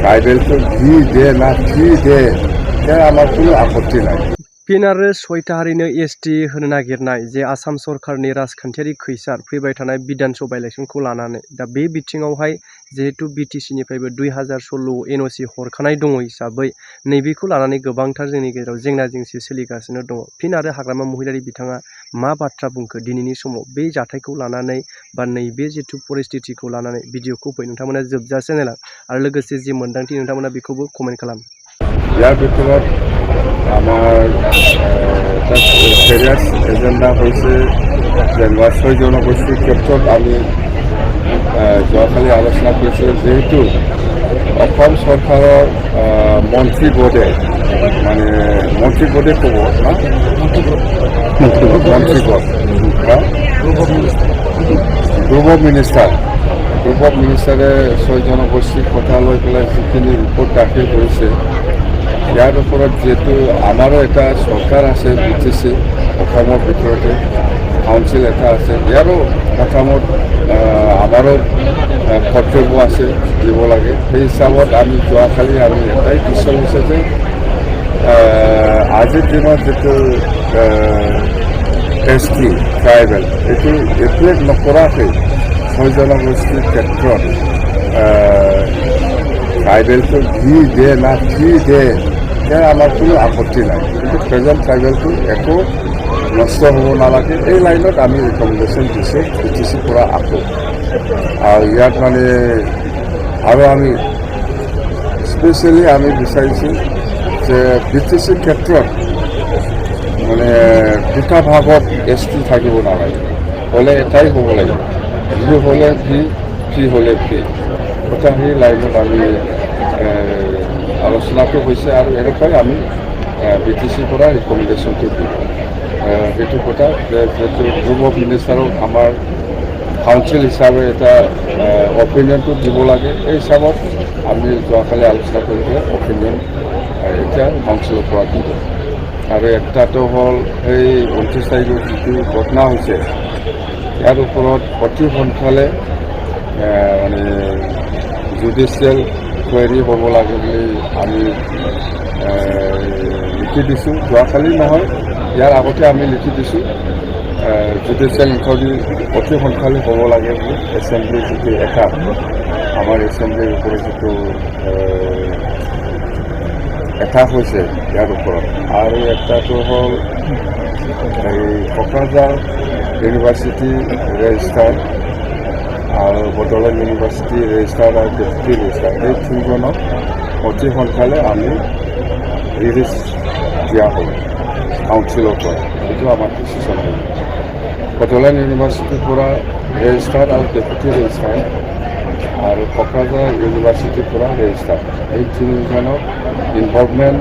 ট্রাইবেলকে ঘি দে না ফ্রি দে আমার কোনো আপত্তি নাই। फिन आरो 6था हारिनो एसटि होनो नागिरनाय जे आसाम सरकारनि राजखान्थियारि खैसार फैबाय थानाय बिधान सभा इलेक्सनखौ लानानै दा बे बिथिङावहाय जिहेतु बिटिसिनिफ्रायबो 2016 एनअसि हरखानाय दङ हिसाबै नैबेखौ लानानै गोबांथार जोंनि गेजेराव जेंना जेंसि सोलिगासिनो दङ। फिन आरो हाग्रामा महिलारि बिथाङा मा बाथ्रा बुंखो दिनैनि समाव बे जाथायखौ लानानै बा नैबे जिथु परिस्थितिखौ लानानै भिडिअखौ फै नोंथांमोना जोबजासे नायलां आरो लोगोसे जि मोन्दांथि नोंथांमोना बेखौबो कमेन्ट खालाम। ইয়াৰ ভিতৰত আমাৰ এটা সিৰিয়াছ এজেণ্ডা হৈছে যেনিবা 6 জনগোষ্ঠীৰ ক্ষেত্ৰত আমি যোৱাকালি আলোচনা কৰিছোঁ। যিহেতু অসম চৰকাৰৰ মন্ত্ৰী বোৰ্ডে মানে মন্ত্ৰী বোৰ্ডে ক'ব না মন্ত্ৰী বোৰ্ড গ্ৰুপ অফ মিনিষ্টাৰে 6 জনগোষ্ঠীৰ কথা লৈ পেলাই যিখিনি ৰিপৰ্ট দাখিল কৰিছে ইয়াৰ ওপৰত যিহেতু আমাৰো এটা চৰকাৰ আছে বিটিচি অসমৰ ভিতৰতে কাউন্সিল এটা আছে ইয়াৰো মতামত আমাৰো কৰ্তব্য আছে দিব লাগে। সেই হিচাপত আমি যোৱাকালি আমি এটাই দৃশ্য হৈছে যে আজিৰ দিনত যিটো এছটি ট্ৰাইবেল এইটো এপ্লেট নকৰাকৈ 6 জনগোষ্ঠীৰ ক্ষেত্ৰত ট্ৰাইবেলটো ঘি দে না ফ্ৰী দে আমাৰ কোনো আপত্তি নাই। কিন্তু প্ৰেজেণ্ট ট্ৰাইবেলটো একো নষ্ট হ'ব নালাগে এই লাইনত আমি ৰিকমেণ্ডেশ্যন দিছোঁ বিটিচিৰ পৰা আকৌ। আৰু ইয়াত মানে আৰু আমি স্পেচিয়েলি আমি বিচাৰিছোঁ যে বিটিচিৰ ক্ষেত্ৰত মানে দুটা ভাগত এছটি থাকিব নালাগে, হ'লে এটাই হ'ব লাগিব। ভি হ'লে ভি, ফ্ৰী হ'লে ফ্ৰী, কথা সেই লাইনত আমি আলোচনাটো হৈছে আৰু এনেকৈ আমি বিটিচিৰ পৰা ৰিকমেণ্ডেশ্যনটো দিম। সেইটো কথা যে যিহেতু গ্ৰুপ অফ মিনিষ্টাৰক আমাৰ কাউন্সিল হিচাপে এটা অপিনিয়নটো দিব লাগে এই হিচাপত আমি যোৱাকালি আলোচনা কৰি পেলাই অপিনিয়ন এতিয়া কাউন্সিলৰ পৰা দিব। আৰু একটাটো হ'ল সেই 29 তাৰিখত যিটো ঘটনা হৈছে ইয়াৰ ওপৰত অতি সোনকালে মানে জুডিচিয়েল কুৱেৰি হ'ব লাগে বুলি আমি লিখি দিছোঁ। যোৱাকালি নহয় ইয়াৰ আগতে আমি লিখি দিছোঁ জুডিচিয়েল ইনকুৱাৰী অতি সোনকালে হ'ব লাগে বুলি। এছেম্বলিৰ যিটো এটা আমাৰ এছেম্বলিৰ ওপৰত যিটো এটা হৈছে ইয়াৰ ওপৰত আৰু একটাটো হ'ল এই কোকৰাঝাৰ ইউনিভাৰ্চিটি ৰেজিষ্টাৰ আৰু বড়োলেণ্ড ইউনিভাৰ্চিটি ৰেজিষ্টাৰ আৰু ডেপুটি ৰেজিষ্টাৰ এই তিনিজনক অতি সোনকালে আমি ৰিলিজ দিয়া হ'ল কাউন্সিলৰ পৰা। এইটো আমাৰ ডিচিশ্যন হ'ল। বড়োলেণ্ড ইউনিভাৰ্চিটিৰ পৰা ৰেজিষ্টাৰ আৰু ডেপুটি ৰেজিষ্টাৰ আৰু কোকৰাঝাৰ ইউনিভাৰ্চিটিৰ পৰা ৰেজিষ্টাৰ এই তিনিজনক ইনভলভমেণ্ট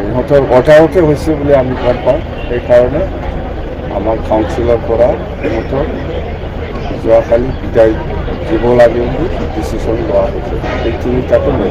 ইহঁতৰ অৰ্ডাৰতে হৈছে বুলি আমি গম পাওঁ। সেইকাৰণে আমাৰ কাউন্সিলৰ পৰা ইহঁতক যোৱাকালি বিদায় দিব লাগে বুলি ডিচিশ্যন লোৱা হৈছে। এই তিনিটাকে লৈ